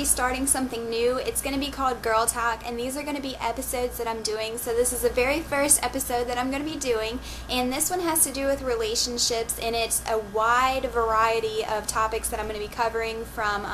be starting something new. It's going to be called Girl Talk, and these are going to be episodes that I'm doing. So this is the very first episode that I'm going to be doing, and this one has to do with relationships, and it's a wide variety of topics that I'm going to be covering, from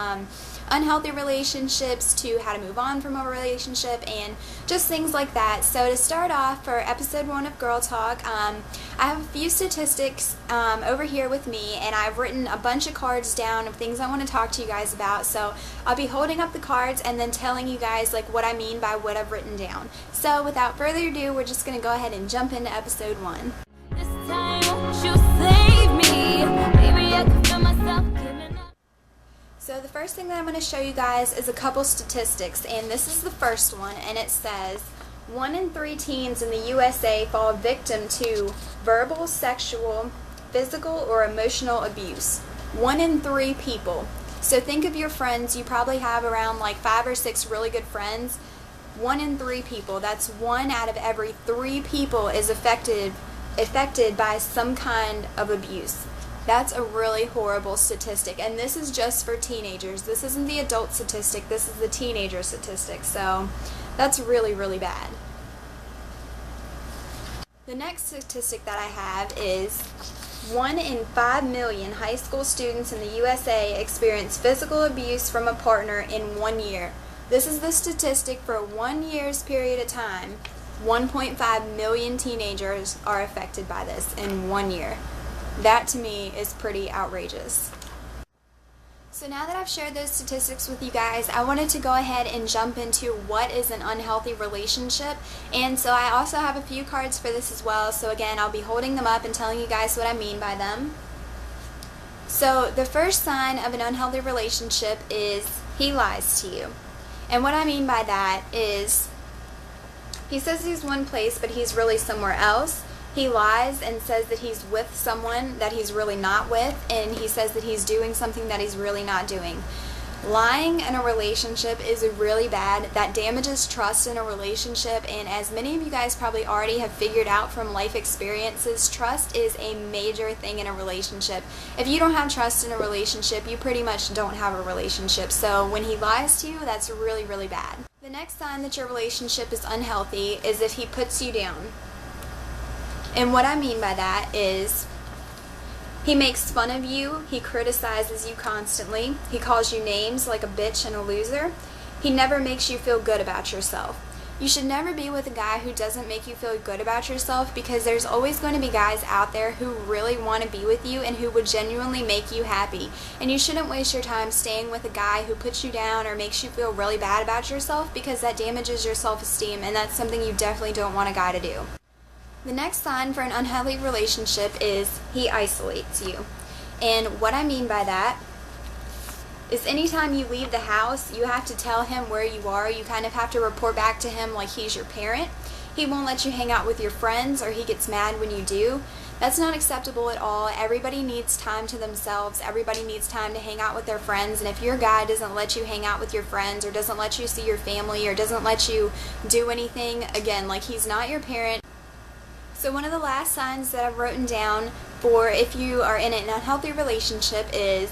unhealthy relationships to how to move on from a relationship and just things like that. So to start off, for episode 1 of Girl Talk, I have a few statistics over here with me, and I've written a bunch of cards down of things I want to talk to you guys about. So I'll be holding up the cards and then telling you guys like what I mean by what I've written down. So without further ado, we're just going to go ahead and jump into episode 1. This time you save me. Maybe I can feel myself giving up. So the first thing that I'm going to show you guys is a couple statistics, and this is the first one, and it says 1 in 3 teens in the USA fall victim to verbal, sexual, physical, or emotional abuse. 1 in 3 people. So think of your friends. You probably have around like 5 or 6 really good friends. 1 in 3 people. That's 1 out of every 3 people is affected by some kind of abuse. That's a really horrible statistic, and this is just for teenagers. This isn't the adult statistic, this is the teenager statistic, so that's really, really bad. The next statistic that I have is 1 in 5 million high school students in the USA experience physical abuse from a partner in 1 year. This is the statistic for 1 year's period of time. 1.5 million teenagers are affected by this in 1 year. That to me is pretty outrageous. So now that I've shared those statistics with you guys, I wanted to go ahead and jump into what is an unhealthy relationship. And so I also have a few cards for this as well. So again, I'll be holding them up and telling you guys what I mean by them. So the first sign of an unhealthy relationship is he lies to you. And what I mean by that is he says he's one place, but he's really somewhere else. He lies and says that he's with someone that he's really not with, and he says that he's doing something that he's really not doing. Lying in a relationship is really bad. That damages trust in a relationship, and as many of you guys probably already have figured out from life experiences, trust is a major thing in a relationship. If you don't have trust in a relationship, you pretty much don't have a relationship. So when he lies to you, that's really, really bad. The next sign that your relationship is unhealthy is if he puts you down. And what I mean by that is he makes fun of you, he criticizes you constantly, he calls you names like a bitch and a loser. He never makes you feel good about yourself. You should never be with a guy who doesn't make you feel good about yourself, because there's always going to be guys out there who really want to be with you and who would genuinely make you happy. And you shouldn't waste your time staying with a guy who puts you down or makes you feel really bad about yourself, because that damages your self-esteem, and that's something you definitely don't want a guy to do. The next sign for an unhealthy relationship is he isolates you. And what I mean by that is anytime you leave the house, you have to tell him where you are. You kind of have to report back to him like he's your parent. He won't let you hang out with your friends, or he gets mad when you do. That's not acceptable at all. Everybody needs time to themselves. Everybody needs time to hang out with their friends. And if your guy doesn't let you hang out with your friends, or doesn't let you see your family, or doesn't let you do anything, again, like he's not your parent. So one of the last signs that I've written down for if you are in an unhealthy relationship is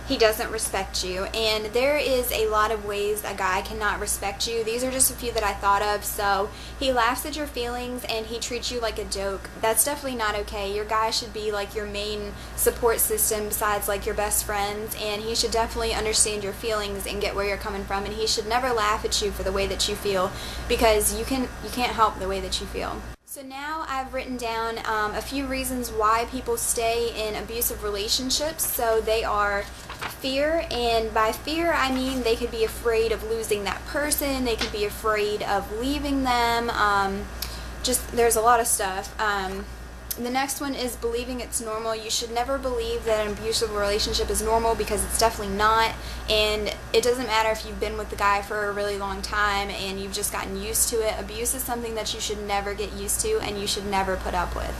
he doesn't respect you. And there is a lot of ways a guy cannot respect you. These are just a few that I thought of. So he laughs at your feelings and he treats you like a joke. That's definitely not okay. Your guy should be like your main support system besides like your best friends, and he should definitely understand your feelings and get where you're coming from, and he should never laugh at you for the way that you feel, because you can't help the way that you feel. So now I've written down a few reasons why people stay in abusive relationships. So they are fear, and by fear I mean they could be afraid of losing that person, they could be afraid of leaving them, just there's a lot of stuff. The next one is believing it's normal. You should never believe that an abusive relationship is normal, because it's definitely not, and it doesn't matter if you've been with the guy for a really long time and you've just gotten used to it. Abuse is something that you should never get used to and you should never put up with.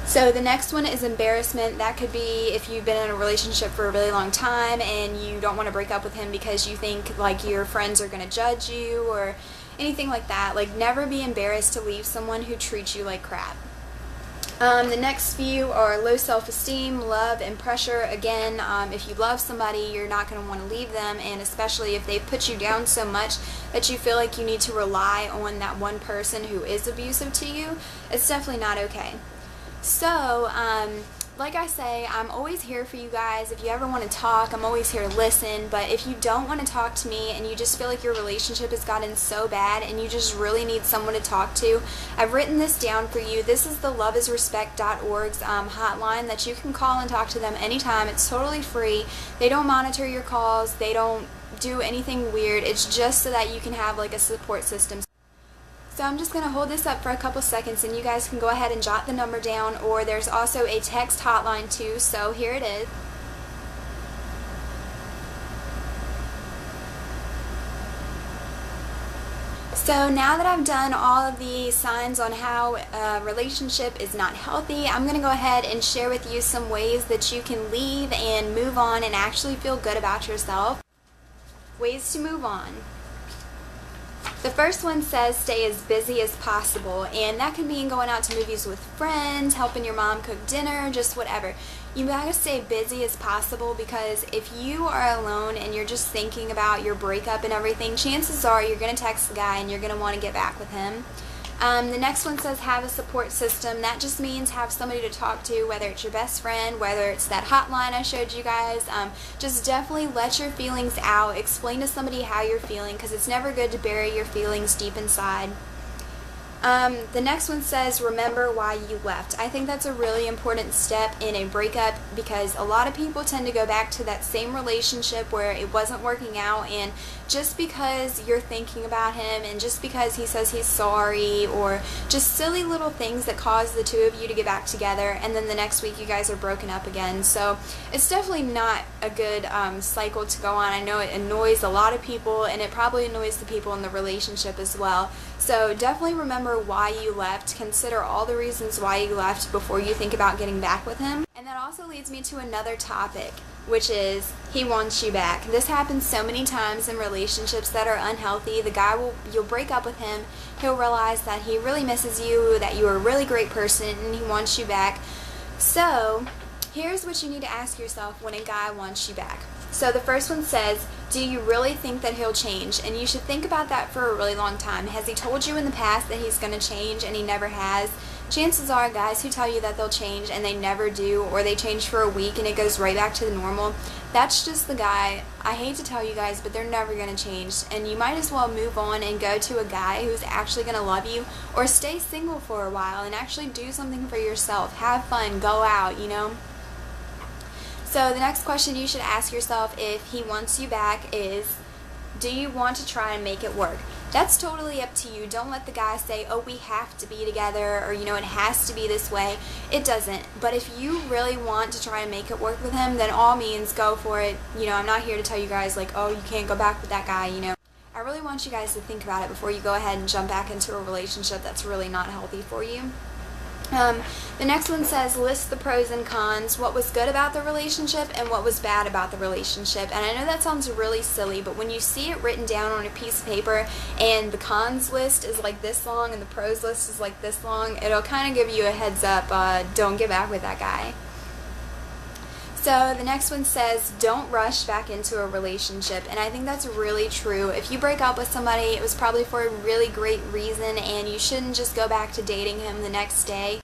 So the next one is embarrassment. That could be if you've been in a relationship for a really long time and you don't want to break up with him because you think like your friends are going to judge you or anything like that. Like, never be embarrassed to leave someone who treats you like crap. The next few are low self-esteem, love, and pressure. Again, if you love somebody, you're not going to want to leave them, and especially if they've put you down so much that you feel like you need to rely on that one person who is abusive to you, it's definitely not okay. So, like I say, I'm always here for you guys. If you ever want to talk, I'm always here to listen. But if you don't want to talk to me and you just feel like your relationship has gotten so bad and you just really need someone to talk to, I've written this down for you. This is the loveisrespect.org's hotline that you can call and talk to them anytime. It's totally free. They don't monitor your calls. They don't do anything weird. It's just so that you can have like a support system. So I'm just going to hold this up for a couple seconds and you guys can go ahead and jot the number down, or there's also a text hotline too, so here it is. So now that I've done all of the signs on how a relationship is not healthy, I'm going to go ahead and share with you some ways that you can leave and move on and actually feel good about yourself. Ways to move on. The first one says stay as busy as possible, and that can mean going out to movies with friends, helping your mom cook dinner, just whatever. You gotta stay busy as possible, because if you are alone and you're just thinking about your breakup and everything, chances are you're gonna text the guy and you're gonna want to get back with him. The next one says have a support system. That just means have somebody to talk to, whether it's your best friend, whether it's that hotline I showed you guys. Just definitely let your feelings out. Explain to somebody how you're feeling, because it's never good to bury your feelings deep inside. The next one says remember why you left. I think that's a really important step in a breakup, because a lot of people tend to go back to that same relationship where it wasn't working out, and just because you're thinking about him and just because he says he's sorry, or just silly little things that cause the two of you to get back together, and then the next week you guys are broken up again. So it's definitely not a good cycle to go on. I know it annoys a lot of people, and it probably annoys the people in the relationship as well. So definitely remember why you left. Consider all the reasons why you left before you think about getting back with him. And that also leads me to another topic, which is he wants you back. This happens so many times in relationships that are unhealthy. The guy you'll break up with him, he'll realize that he really misses you, that you're a really great person, and he wants you back. So here's what you need to ask yourself when a guy wants you back. So the first one says, do you really think that he'll change? And you should think about that for a really long time. Has he told you in the past that he's going to change and he never has? Chances are guys who tell you that they'll change and they never do, or they change for a week and it goes right back to the normal, that's just the guy. I hate to tell you guys, but they're never going to change. And you might as well move on and go to a guy who's actually going to love you, or stay single for a while and actually do something for yourself. Have fun, go out, you know. So the next question you should ask yourself if he wants you back is, do you want to try and make it work? That's totally up to you. Don't let the guy say, oh, we have to be together, or, you know, it has to be this way. It doesn't. But if you really want to try and make it work with him, then all means go for it. You know, I'm not here to tell you guys, like, oh, you can't go back with that guy, you know. I really want you guys to think about it before you go ahead and jump back into a relationship that's really not healthy for you. The next one says list the pros and cons, what was good about the relationship and what was bad about the relationship. And I know that sounds really silly, but when you see it written down on a piece of paper and the cons list is like this long and the pros list is like this long, it'll kind of give you a heads up, don't get back with that guy. So the next one says don't rush back into a relationship, and I think that's really true. If you break up with somebody, it was probably for a really great reason, and you shouldn't just go back to dating him the next day.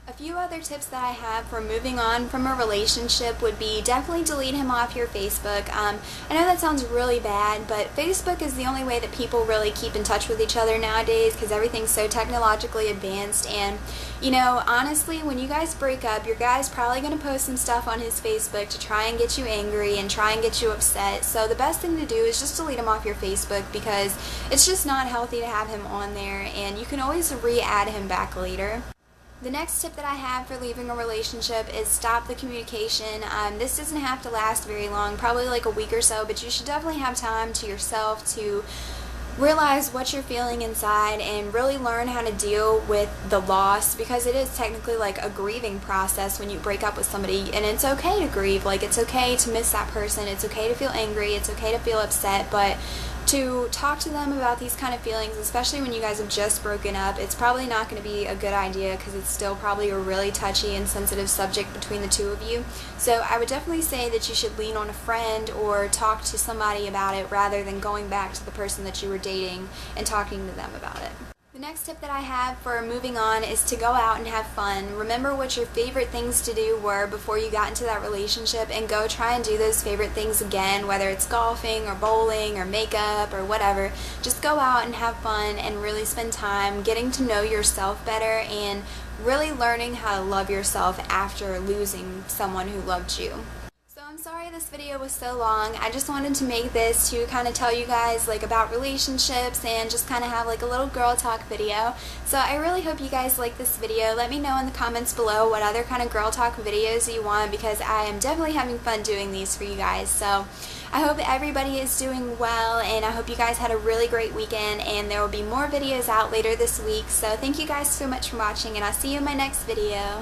A few other tips that I have for moving on from a relationship would be definitely delete him off your Facebook. I know that sounds really bad, but Facebook is the only way that people really keep in touch with each other nowadays, because everything's so technologically advanced. And you know, honestly, when you guys break up, your guy's probably going to post some stuff on his Facebook to try and get you angry and try and get you upset. So the best thing to do is just delete him off your Facebook, because it's just not healthy to have him on there, and you can always re-add him back later. The next tip that I have for leaving a relationship is stop the communication. This doesn't have to last very long, probably like a week or so, but you should definitely have time to yourself to realize what you're feeling inside and really learn how to deal with the loss, because it is technically like a grieving process when you break up with somebody, and it's okay to grieve. Like, it's okay to miss that person, it's okay to feel angry, it's okay to feel upset, but to talk to them about these kind of feelings, especially when you guys have just broken up. It's probably not going to be a good idea because it's still probably a really touchy and sensitive subject between the two of you. So I would definitely say that you should lean on a friend or talk to somebody about it rather than going back to the person that you were dating and talking to them about it. The next tip that I have for moving on is to go out and have fun. Remember what your favorite things to do were before you got into that relationship and go try and do those favorite things again, whether it's golfing or bowling or makeup or whatever. Just go out and have fun and really spend time getting to know yourself better and really learning how to love yourself after losing someone who loved you. I'm sorry this video was so long. I just wanted to make this to kind of tell you guys like about relationships and just kind of have like a little girl talk video. So I really hope you guys like this video. Let me know in the comments below what other kind of girl talk videos you want, because I am definitely having fun doing these for you guys. So I hope everybody is doing well, and I hope you guys had a really great weekend, and there will be more videos out later this week. So thank you guys so much for watching, and I'll see you in my next video.